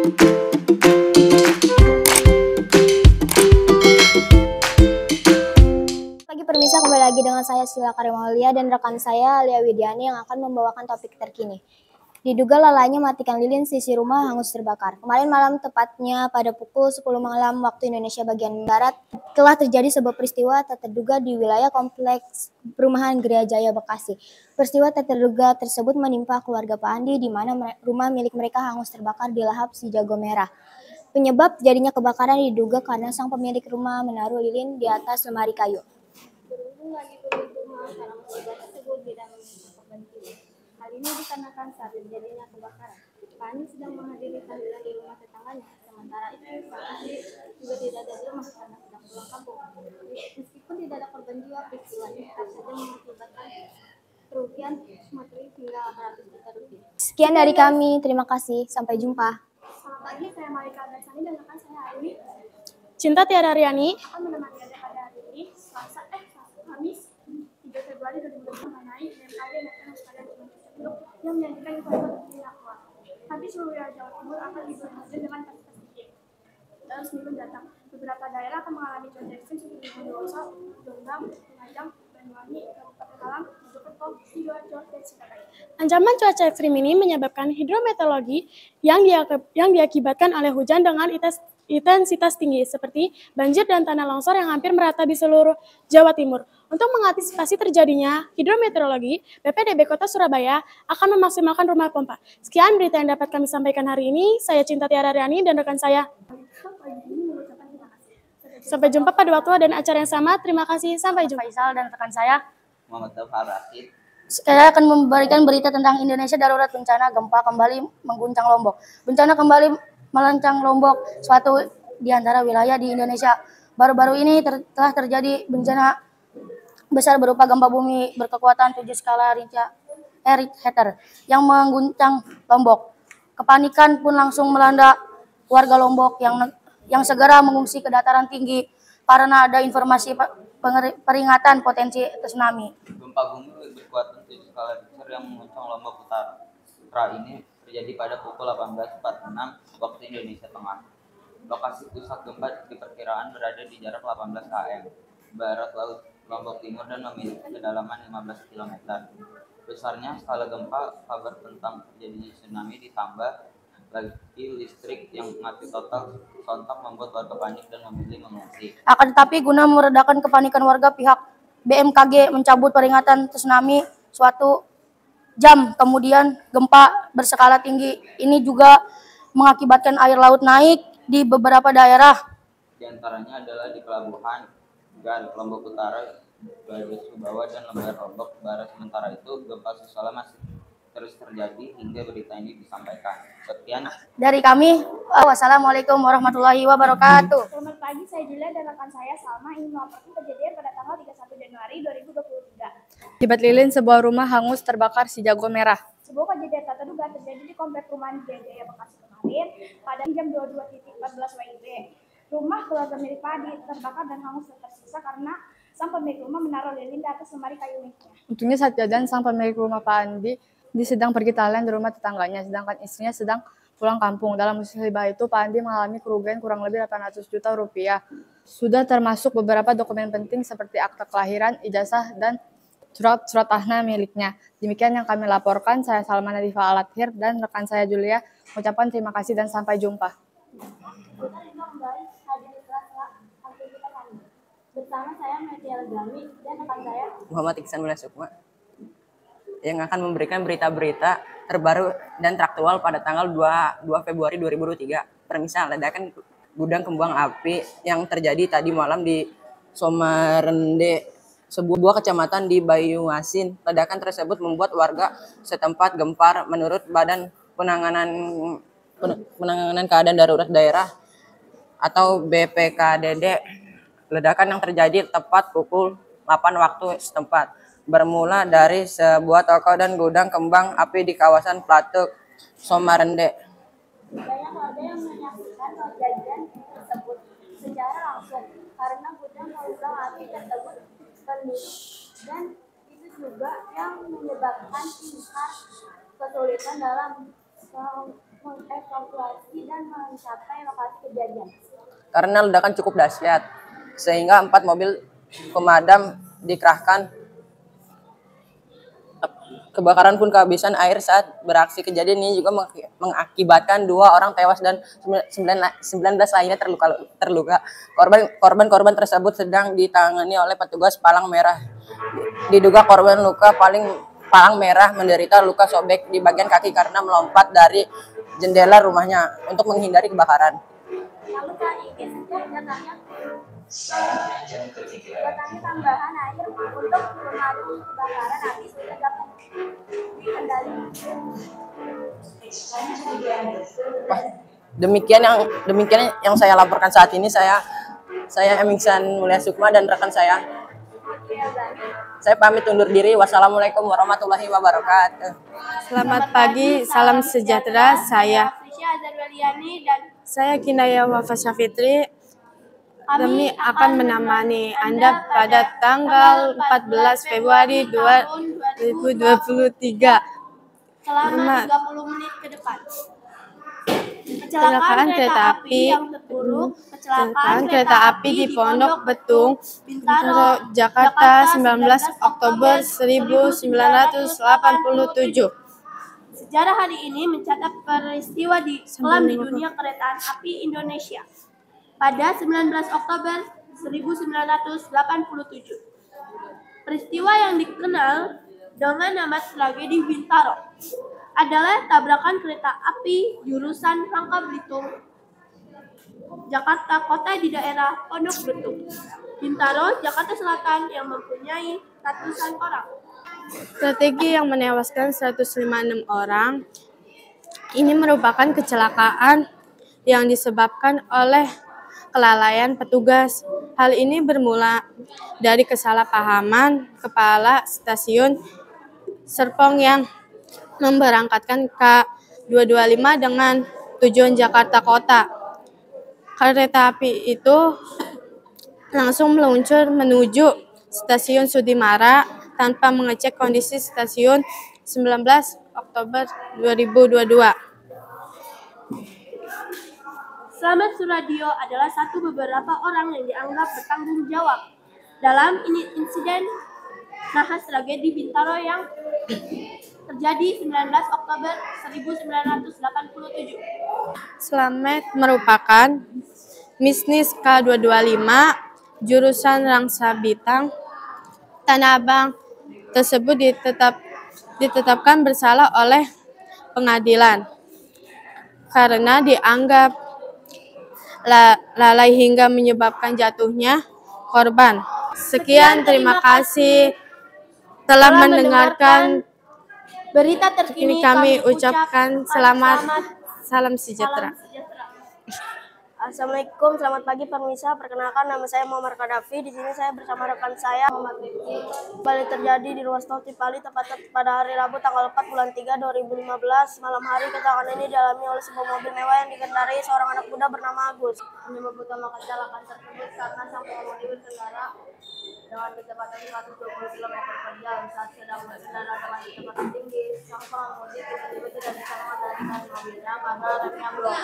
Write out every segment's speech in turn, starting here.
Pagi permisa, kembali lagi dengan saya Sila Karimaulia dan rekan saya Lia Widiani yang akan membawakan topik terkini. Diduga lalainya matikan lilin, sisi rumah hangus terbakar. Kemarin malam, tepatnya pada pukul 10 malam waktu Indonesia bagian Barat, telah terjadi sebuah peristiwa tak terduga di wilayah kompleks perumahan Gria Jaya, Bekasi. Peristiwa tak terduga tersebut menimpa keluarga Pak Andi, di mana rumah milik mereka hangus terbakar di lahap si jago merah. Penyebab jadinya kebakaran diduga karena sang pemilik rumah menaruh lilin di atas lemari kayu. Beruntung lagi pemilik rumah karena musibah tersebut tidak menimpa korban jiwa. Hal ini dikarenakan saat terjadinya kebakaran, Pak Andi sedang menghadiri tahlilan di rumah tetangganya. Sementara itu, Pak Andi juga tidak ada di rumah karena sedang pulang kampung. Meskipun tidak ada korban jiwa, peristiwa ini tetap saja mengakibatkan kerugian materi hingga 800 juta rupiah. Sekian dari kami, terima kasih, sampai jumpa. Selamat pagi, saya Malika Gansani dan rekan saya hari ini Cinta Tiara Riani akan menemani Anda pada hari ini, Kamis 3 Februari 2020 mengenai BMKG Nasional Sekalian Penduduk yang menyajikan informasi tentang aktual. Nanti seluruh wilayah Jawa Timur akan diguyur hujan dengan intensitas tinggi. Dalam seminggu mendatang, beberapa daerah akan mengalami cuaca ekstrim seperti Bondowoso, Jombang, Lumajang, Banyuwangi, Kabupaten Malang, Mojokerto, Sidoarjo, dan Surabaya. Ancaman cuaca ekstrim ini menyebabkan hidrometeorologi yang diakibatkan oleh hujan dengan intensitas tinggi seperti banjir dan tanah longsor yang hampir merata di seluruh Jawa Timur. Untuk mengantisipasi terjadinya hidrometeorologi, BPDB Kota Surabaya akan memaksimalkan rumah pompa. Sekian berita yang dapat kami sampaikan hari ini. Saya Cinta Tiara Riani dan rekan saya. Sampai jumpa pada waktu dan acara yang sama. Terima kasih. Sampai jumpa. Faisal dan rekan saya Muhammad Tauhar Rashid. Saya akan memberikan berita tentang Indonesia darurat bencana gempa kembali mengguncang Lombok. Bencana kembali melancang Lombok, suatu di antara wilayah di Indonesia. Baru-baru ini telah terjadi bencana besar berupa gempa bumi berkekuatan 7 skala Richter yang mengguncang Lombok. Kepanikan pun langsung melanda warga Lombok yang segera mengungsi ke dataran tinggi karena ada informasi peringatan potensi tsunami. Gempa bumi berkekuatan 7 skala Richter yang mengguncang Lombok Utara ini terjadi pada pukul 18.46 waktu Indonesia Tengah. Lokasi pusat gempa diperkirakan berada di jarak 18 km barat laut Lombok Timur dan memiliki kedalaman 15 km. Besarnya skala gempa, kabar tentang terjadinya tsunami ditambah lagi listrik yang mati total sontak membuat warga panik dan memilih mengungsi. Akan tetapi guna meredakan kepanikan warga, pihak BMKG mencabut peringatan tsunami suatu jam kemudian. Gempa berskala tinggi ini juga mengakibatkan air laut naik di beberapa daerah. Di antaranya adalah di Pelabuhan Gan, Lombok Utara, Sumbawa, dan Lembar Lombok Barat. Sementara itu gempa susulan masih terus terjadi hingga berita ini disampaikan. Sekian Dari kami, wassalamualaikum warahmatullahi wabarakatuh. Selamat pagi, saya Julia dan rekan saya Salma ingin melaporkan kejadian pada tanggal 31 Januari 2023. Akibat lilin, sebuah rumah hangus terbakar si jago merah. Sebuah kejadian tak terduga terjadi di komplek perumahan Gria Jaya, Bekasi kemarin pada jam 22.14 WIB. Rumah keluarga milik Pak Adi terbakar dan hangus tersisa karena sang pemilik rumah menaruh lilin di atas lemari kayu miliknya. Untungnya saat kejadian sang pemilik rumah Pak Andi sedang pergi tahlilan di rumah tetangganya, sedangkan istrinya sedang pulang kampung. Dalam musibah itu, Pak Andi mengalami kerugian kurang lebih 800 juta rupiah. Sudah termasuk beberapa dokumen penting seperti akta kelahiran, ijazah, dan surat tanah miliknya. Demikian yang kami laporkan. Saya Salma Nadifa Alathir dan rekan saya Julia mengucapkan terima kasih dan sampai jumpa. Bersama saya Metia Legami dan rekan saya Muhammad Iksan Sukma yang akan memberikan berita-berita terbaru dan teraktual pada tanggal 2 Februari 2023. Permisal ledakan gudang kembang api yang terjadi tadi malam di Somarende, sebuah kecamatan di Banyuasin. Ledakan tersebut membuat warga setempat gempar. Menurut Badan Penanganan Keadaan Darurat Daerah atau BPKDD, ledakan yang terjadi tepat pukul 8 waktu setempat, bermula dari sebuah toko dan gudang kembang api di kawasan Platuk, Somarende. banyak warga yang menyaksikan kejadian tersebut secara langsung karena gudang kembang api tersebut penuh dan itu juga yang menyebabkan tingkat kesulitan dalam mengevakuasi dan mencapai lokasi kejadian? Karena ledakan cukup dahsyat, sehingga 4 mobil pemadam dikerahkan. Kebakaran pun kehabisan air saat beraksi. Kejadian ini juga mengakibatkan 2 orang tewas dan 19 lainnya terluka. Korban tersebut sedang ditangani oleh petugas Palang Merah. Diduga korban luka Palang Merah menderita luka sobek di bagian kaki karena melompat dari jendela rumahnya untuk menghindari kebakaran. Lalu ini senjatanya tambahan air untuk memadam kebakaran api sudah dapat dikendalikan. Demikian yang saya laporkan saat ini. Saya Emingsan Mulia Sukma dan rekan saya. Saya pamit undur diri. Wassalamualaikum warahmatullahi wabarakatuh. Selamat pagi, salam sejahtera. Saya Kinaya Wafa Syafitri. Kami akan menemani Anda pada tanggal 14 Februari 2023 selama 30 menit ke depan. Kecelakaan kereta api yang terburuk, kecelakaan kereta api di Pondok Betung, Bintaro, Jakarta, 19 Oktober 1987. Sejarah hari ini mencatat peristiwa kelam di dunia kereta api Indonesia pada 19 Oktober 1987. Peristiwa yang dikenal dengan nama tragedi Bintaro adalah tabrakan kereta api jurusan Rangka Belitung, Jakarta Kota di daerah Pondok Betung, Bintaro, Jakarta Selatan yang mempunyai ratusan orang. Strategi yang menewaskan 156 orang ini merupakan kecelakaan yang disebabkan oleh kelalaian petugas. Hal ini bermula dari kesalahpahaman kepala stasiun Serpong yang memberangkatkan K225 dengan tujuan Jakarta Kota. Kereta api itu langsung meluncur menuju stasiun Sudimara tanpa mengecek kondisi stasiun 19 Oktober 2022. Slamet Suradio adalah satu beberapa orang yang dianggap bertanggung jawab dalam insiden nahas tragedi Bintaro yang terjadi 19 Oktober 1987. Slamet merupakan bisnis K225 jurusan Rangsa Bitang Tanah Abang tersebut ditetapkan bersalah oleh pengadilan karena dianggap lalai hingga menyebabkan jatuhnya korban. Sekian, terima kasih telah mendengarkan berita terkini. Kami ucapkan selamat, salam sejahtera. Assalamualaikum, selamat pagi pemirsa. Perkenalkan, nama saya Muhammad Kadafi. Di sini saya bersama rekan saya Muhammad Rifki. Kembali terjadi di ruas tol Cipali tepatnya pada hari Rabu tanggal 4 bulan 3 2015. Malam hari kecelakaan ini dialami oleh sebuah mobil mewah yang dikendarai seorang anak muda bernama Agus. Penyebab utama kecelakaan tersebut karena sang pengemudi berkendara dengan kecepatan 120 km per jam saat sedang berkendara dengan kecepatan tinggi. Sang pengemudi tiba-tiba tidak bisa mengendalikan mobilnya karena remnya belum.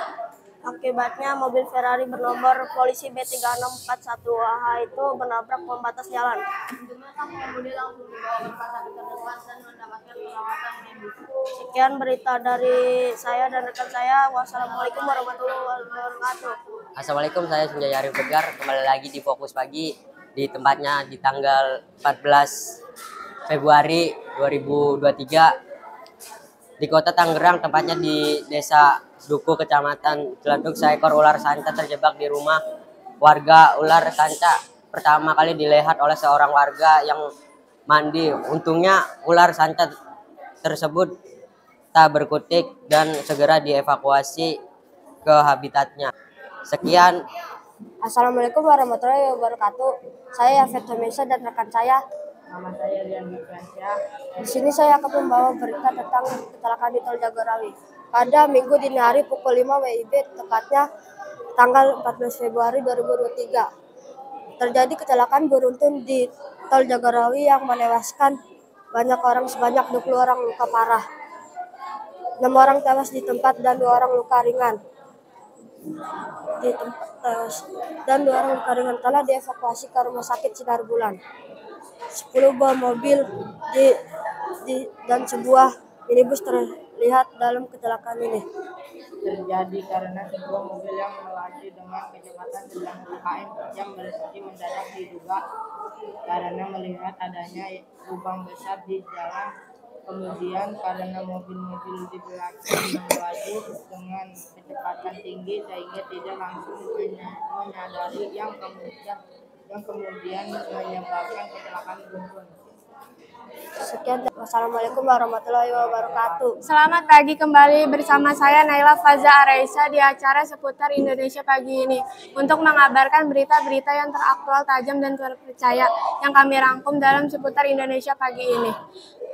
Akibatnya mobil Ferrari bernomor polisi B3641AH itu menabrak pembatas jalan. Untungnya sang pengemudi langsung dibawa ke rumah sakit terdekat dan mendapatkan perawatan medis. Sekian berita dari saya dan rekan saya. Wassalamualaikum warahmatullahi wabarakatuh. Assalamualaikum, saya Sunjaya Arif Tegar. Kembali lagi di Fokus Pagi di tempatnya di tanggal 14 Februari 2023 di Kota Tangerang, tempatnya di Desa Duku, Kecamatan Ciledug. Seekor ular sanca terjebak di rumah warga. Ular sanca pertama kali dilihat oleh seorang warga yang mandi. Untungnya ular sanca tersebut tak berkutik dan segera dievakuasi ke habitatnya. Sekian. Assalamualaikum warahmatullahi wabarakatuh. Saya Yafet Tomesa dan rekan saya. Nama saya Rian Dikransyah. Di sini saya akan membawa berita tentang kecelakaan di Tol Jagorawi. Pada Minggu dini hari pukul 5 WIB, tepatnya tanggal 14 Februari 2023, terjadi kecelakaan beruntun di Tol Jagorawi yang menewaskan banyak orang, sebanyak 20 orang luka parah. 6 orang tewas di tempat dan 2 orang luka ringan. Telah dievakuasi ke Rumah Sakit Sinar Bulan. 10 buah mobil dan sebuah minibus terlihat dalam kecelakaan ini. Terjadi karena sebuah mobil yang melaju dengan kecepatan 90 km per jam berhenti mendadak, diduga karena melihat adanya lubang besar di jalan. Kemudian karena mobil-mobil di belakang melaju dengan kecepatan tinggi sehingga tidak langsung menyadari yang kemudian menyebabkan kecelakaan beruntun. Sekian, wassalamualaikum warahmatullahi wabarakatuh. Selamat pagi kembali bersama saya Naila Faza Araisa di acara seputar Indonesia pagi ini untuk mengabarkan berita-berita yang teraktual, tajam, dan terpercaya yang kami rangkum dalam seputar Indonesia pagi ini.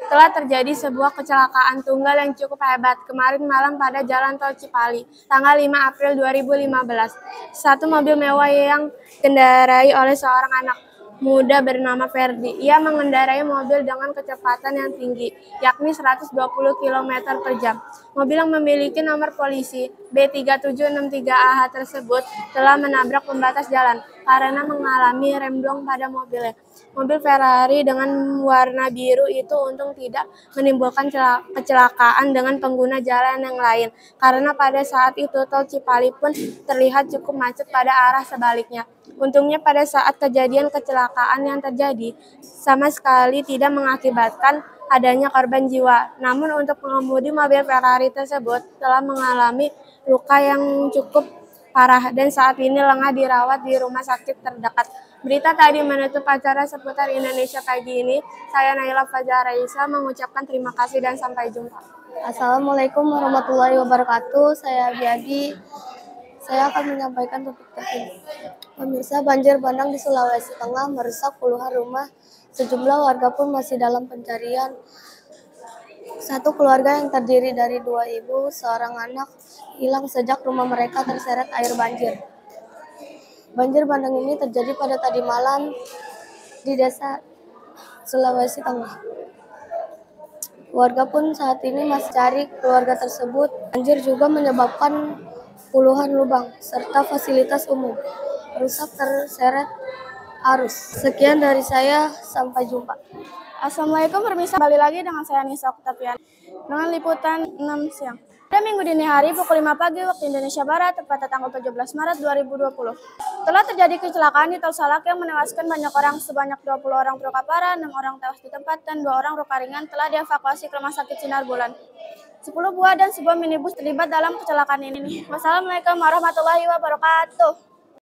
Telah terjadi sebuah kecelakaan tunggal yang cukup hebat kemarin malam pada Jalan Tol Cipali, tanggal 5 April 2015. Satu mobil mewah yang dikendarai oleh seorang anak muda bernama Ferdi. Ia mengendarai mobil dengan kecepatan yang tinggi, yakni 120 km per jam. Mobil yang memiliki nomor polisi B3763AH tersebut telah menabrak pembatas jalan karena mengalami remblong pada mobilnya. Mobil Ferrari dengan warna biru itu untung tidak menimbulkan kecelakaan dengan pengguna jalan yang lain, karena pada saat itu tol Cipali pun terlihat cukup macet pada arah sebaliknya. Untungnya pada saat kejadian kecelakaan yang terjadi sama sekali tidak mengakibatkan adanya korban jiwa. Namun untuk pengemudi mobil Ferrari tersebut telah mengalami luka yang cukup parah dan saat ini lengah dirawat di rumah sakit terdekat. Berita tadi menutup acara seputar Indonesia pagi ini. Saya Naila Fajar Raisa mengucapkan terima kasih dan sampai jumpa. Assalamualaikum warahmatullahi wabarakatuh. Saya Biagi. Saya akan menyampaikan topik terkini. Pemirsa, banjir bandang di Sulawesi Tengah merusak puluhan rumah. Sejumlah warga pun masih dalam pencarian. Satu keluarga yang terdiri dari 2 ibu, seorang anak hilang sejak rumah mereka terseret air banjir. Banjir bandang ini terjadi pada tadi malam di desa Sulawesi Tengah. Warga pun saat ini masih cari keluarga tersebut. Banjir juga menyebabkan puluhan lubang serta fasilitas umum rusak terseret arus. Sekian dari saya, sampai jumpa. Assalamualaikum pemirsa, kembali lagi dengan saya Nisa Oktavian dengan liputan 6 siang. Pada Minggu dini hari pukul 5 pagi waktu Indonesia Barat, tepatnya tanggal 17 Maret 2020, telah terjadi kecelakaan di Tol Salak yang menewaskan banyak orang. Sebanyak 20 orang terluka parah, 6 orang tewas di tempat, dan 2 orang luka ringan telah dievakuasi ke Rumah Sakit Sinar Bulan. 10 buah dan sebuah minibus terlibat dalam kecelakaan ini. Wassalamualaikum warahmatullahi wabarakatuh.